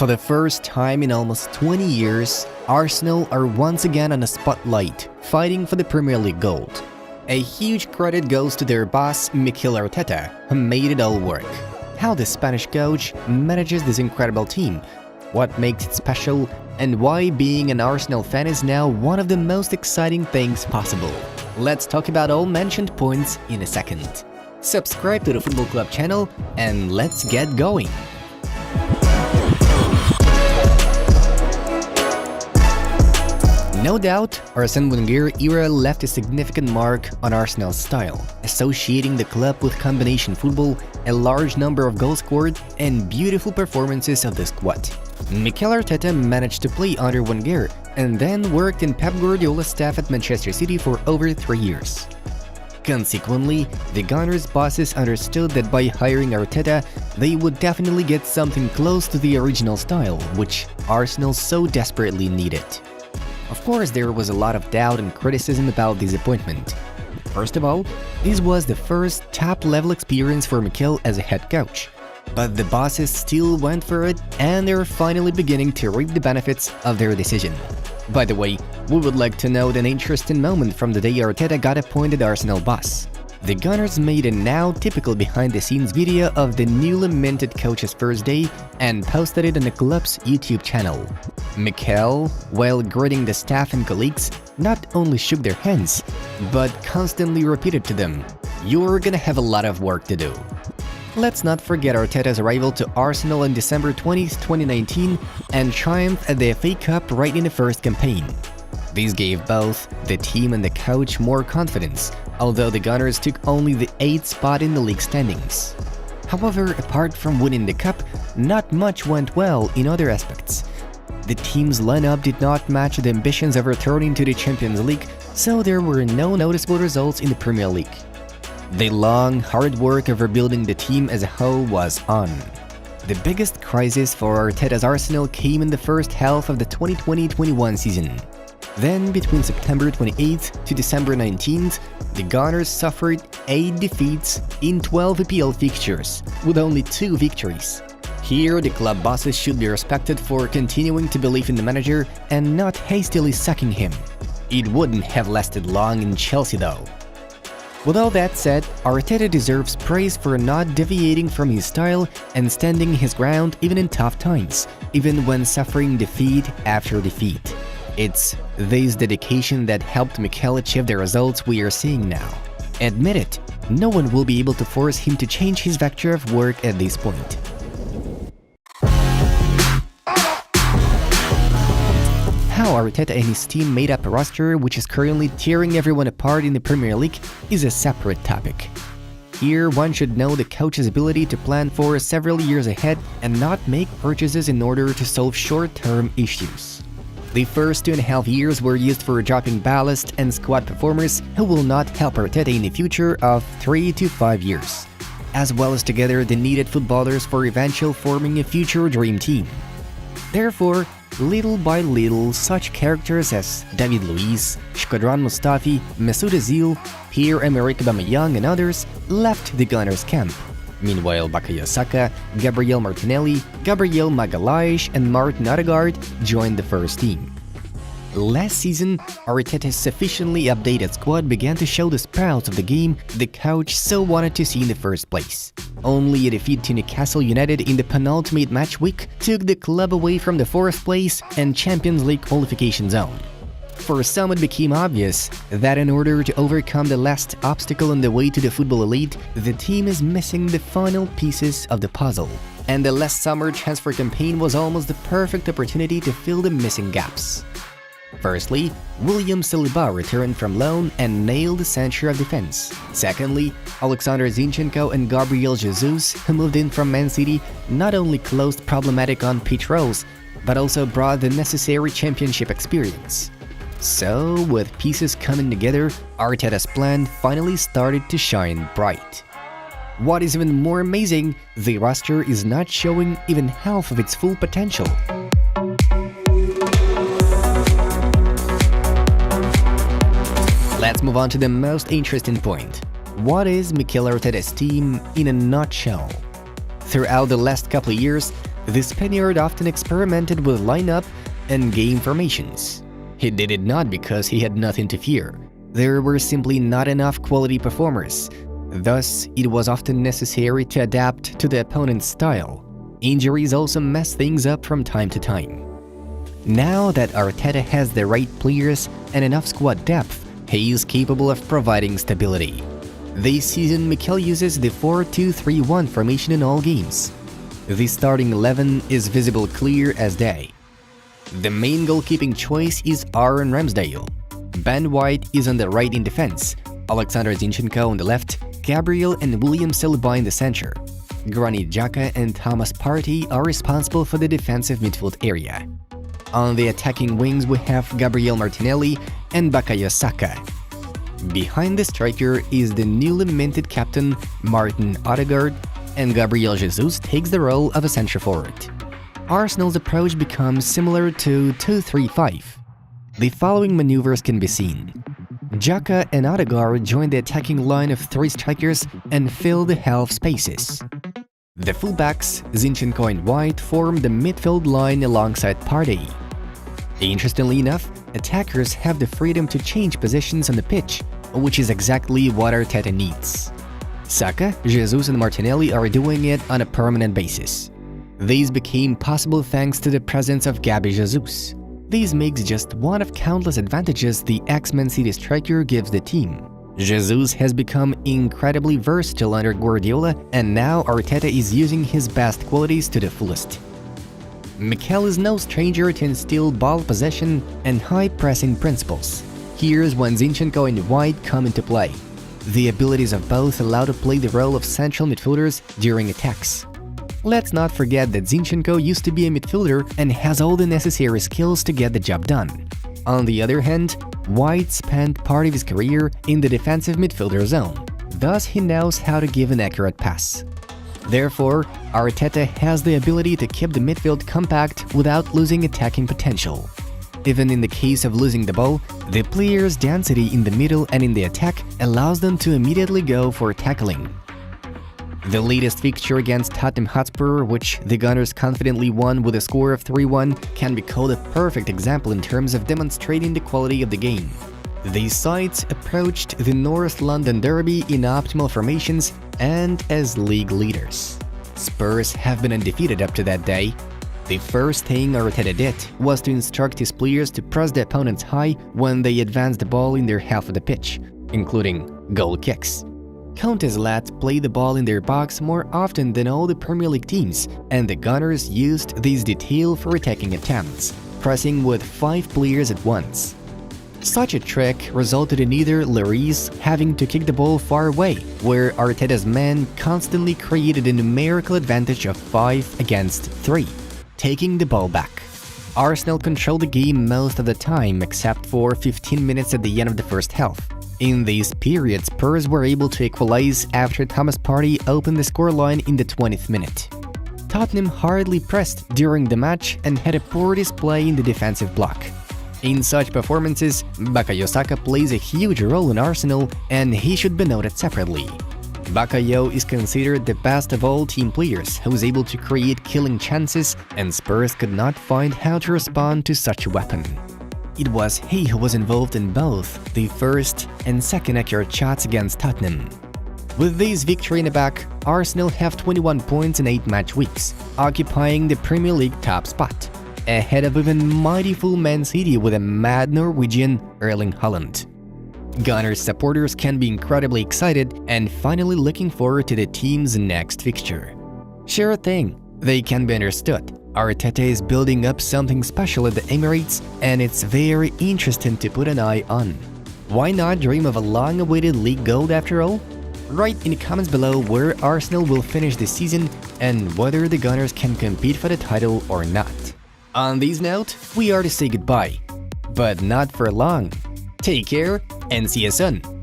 For the first time in almost 20 years, Arsenal are once again on the spotlight, fighting for the Premier League gold. A huge credit goes to their boss, Mikel Arteta, who made it all work. How the Spanish coach manages this incredible team, what makes it special, and why being an Arsenal fan is now one of the most exciting things possible. Let's talk about all mentioned points in a second. Subscribe to the Football Club channel and let's get going! No doubt, Arsène Wenger era left a significant mark on Arsenal's style, associating the club with combination football, a large number of goals scored, and beautiful performances of the squad. Mikel Arteta managed to play under Wenger, and then worked in Pep Guardiola's staff at Manchester City for over 3 years. Consequently, the Gunners' bosses understood that by hiring Arteta, they would definitely get something close to the original style, which Arsenal so desperately needed. Of course, there was a lot of doubt and criticism about this appointment. First of all, this was the first top-level experience for Mikel as a head coach. But the bosses still went for it, and they're finally beginning to reap the benefits of their decision. By the way, we would like to note an interesting moment from the day Arteta got appointed Arsenal boss. The Gunners made a now typical behind-the-scenes video of the newly minted coach's first day and posted it on the club's YouTube channel. Mikel, while greeting the staff and colleagues, not only shook their hands, but constantly repeated to them, "You're gonna have a lot of work to do." Let's not forget Arteta's arrival to Arsenal on December 20th, 2019 and triumph at the FA Cup right in the first campaign. This gave both the team and the coach more confidence, although the Gunners took only the 8th spot in the league standings. However, apart from winning the cup, not much went well in other aspects. The team's lineup did not match the ambitions of returning to the Champions League, so there were no noticeable results in the Premier League. The long, hard work of rebuilding the team as a whole was on. The biggest crisis for Arteta's Arsenal came in the first half of the 2020-21 season. Then, between September 28th to December 19th, the Gunners suffered 8 defeats in 12 EPL fixtures, with only 2 victories. Here, the club bosses should be respected for continuing to believe in the manager and not hastily sacking him. It wouldn't have lasted long in Chelsea though. With all that said, Arteta deserves praise for not deviating from his style and standing his ground even in tough times, even when suffering defeat after defeat. It's this dedication that helped Mikel achieve the results we are seeing now. Admit it, no one will be able to force him to change his vector of work at this point. How Arteta and his team made up a roster which is currently tearing everyone apart in the Premier League is a separate topic. Here, one should know the coach's ability to plan for several years ahead and not make purchases in order to solve short-term issues. The first 2.5 years were used for dropping ballast and squad performers who will not help Arteta in the future of 3 to 5 years, as well as to gather the needed footballers for eventually forming a future dream team. Therefore, little by little, such characters as David Luiz, Shkodran Mustafi, Mesut Ozil, Pierre-Emerick Aubameyang and others left the Gunners' camp. Meanwhile, Bukayo Saka, Gabriel Martinelli, Gabriel Magalhaes and Martin Odegaard joined the first team. Last season, Arteta's sufficiently updated squad began to show the sprouts of the game the coach so wanted to see in the first place. Only a defeat to Newcastle United in the penultimate match week took the club away from the 4th place and Champions League qualification zone. For some, it became obvious that in order to overcome the last obstacle on the way to the football elite, the team is missing the final pieces of the puzzle. And the last summer transfer campaign was almost the perfect opportunity to fill the missing gaps. Firstly, William Saliba returned from loan and nailed the center of defense. Secondly, Alexander Zinchenko and Gabriel Jesus, who moved in from Man City, not only closed problematic on-pitch roles, but also brought the necessary championship experience. So, with pieces coming together, Arteta's plan finally started to shine bright. What is even more amazing, the roster is not showing even half of its full potential. Let's move on to the most interesting point. What is Mikel Arteta's team in a nutshell? Throughout the last couple of years, The Spaniard often experimented with lineup and game formations. He did it not because he had nothing to fear. There were simply not enough quality performers. Thus, it was often necessary to adapt to the opponent's style. Injuries also mess things up from time to time. Now that Arteta has the right players and enough squad depth, he is capable of providing stability. This season, Mikel uses the 4-2-3-1 formation in all games. The starting 11 is visible clear as day. The main goalkeeping choice is Aaron Ramsdale. Ben White is on the right in defense, Alexander Zinchenko on the left, Gabriel and William Saliba in the center. Granit Xhaka and Thomas Partey are responsible for the defensive midfield area. On the attacking wings we have Gabriel Martinelli and Bukayo Saka. Behind the striker is the newly minted captain Martin Odegaard, and Gabriel Jesus takes the role of a centre forward. Arsenal's approach becomes similar to 2-3-5. The following maneuvers can be seen. Xhaka and Odegaard join the attacking line of three strikers and fill the half spaces. The fullbacks, Zinchenko and White, form the midfield line alongside Partey. Interestingly enough, attackers have the freedom to change positions on the pitch, which is exactly what Arteta needs. Saka, Jesus and Martinelli are doing it on a permanent basis. These became possible thanks to the presence of Gabby Jesus. This makes just one of countless advantages the ex-Man City striker gives the team. Jesus has become incredibly versatile under Guardiola, and now Arteta is using his best qualities to the fullest. Mikel is no stranger to instill ball possession and high pressing principles. Here's when Zinchenko and White come into play. The abilities of both allow to play the role of central midfielders during attacks. Let's not forget that Zinchenko used to be a midfielder and has all the necessary skills to get the job done. On the other hand, White spent part of his career in the defensive midfielder zone, thus he knows how to give an accurate pass. Therefore, Arteta has the ability to keep the midfield compact without losing attacking potential. Even in the case of losing the ball, the players' density in the middle and in the attack allows them to immediately go for tackling. The latest fixture against Tottenham Hotspur, which the Gunners confidently won with a score of 3-1, can be called a perfect example in terms of demonstrating the quality of the game. These sides approached the North London Derby in optimal formations and as league leaders. Spurs have been undefeated up to that day. The first thing Arteta did was to instruct his players to press the opponents high when they advance the ball in their half of the pitch, including goal kicks. Countless lads play the ball in their box more often than all the Premier League teams, and the Gunners used this detail for attacking attempts, pressing with 5 players at once. Such a trick resulted in either Lloris having to kick the ball far away, where Arteta's men constantly created a numerical advantage of 5 against 3, taking the ball back. Arsenal controlled the game most of the time except for 15 minutes at the end of the first half. In this period, Spurs were able to equalize after Thomas Partey opened the scoreline in the 20th minute. Tottenham hardly pressed during the match and had a poor display in the defensive block. In such performances, Bukayo Saka plays a huge role in Arsenal, and he should be noted separately. Bukayo is considered the best of all team players who is able to create killing chances, and Spurs could not find how to respond to such a weapon. It was he who was involved in both the first and second accurate shots against Tottenham. With this victory in the bag, Arsenal have 21 points in 8 match weeks, occupying the Premier League top spot, ahead of even mightyful Man City with a mad Norwegian Erling Haaland. Gunners supporters can be incredibly excited and finally looking forward to the team's next fixture. Sure thing, they can be understood. Arteta is building up something special at the Emirates, and it's very interesting to put an eye on. Why not dream of a long-awaited league goal after all? Write in the comments below where Arsenal will finish this season and whether the Gunners can compete for the title or not. On this note, we are to say goodbye, but not for long. Take care and see you soon!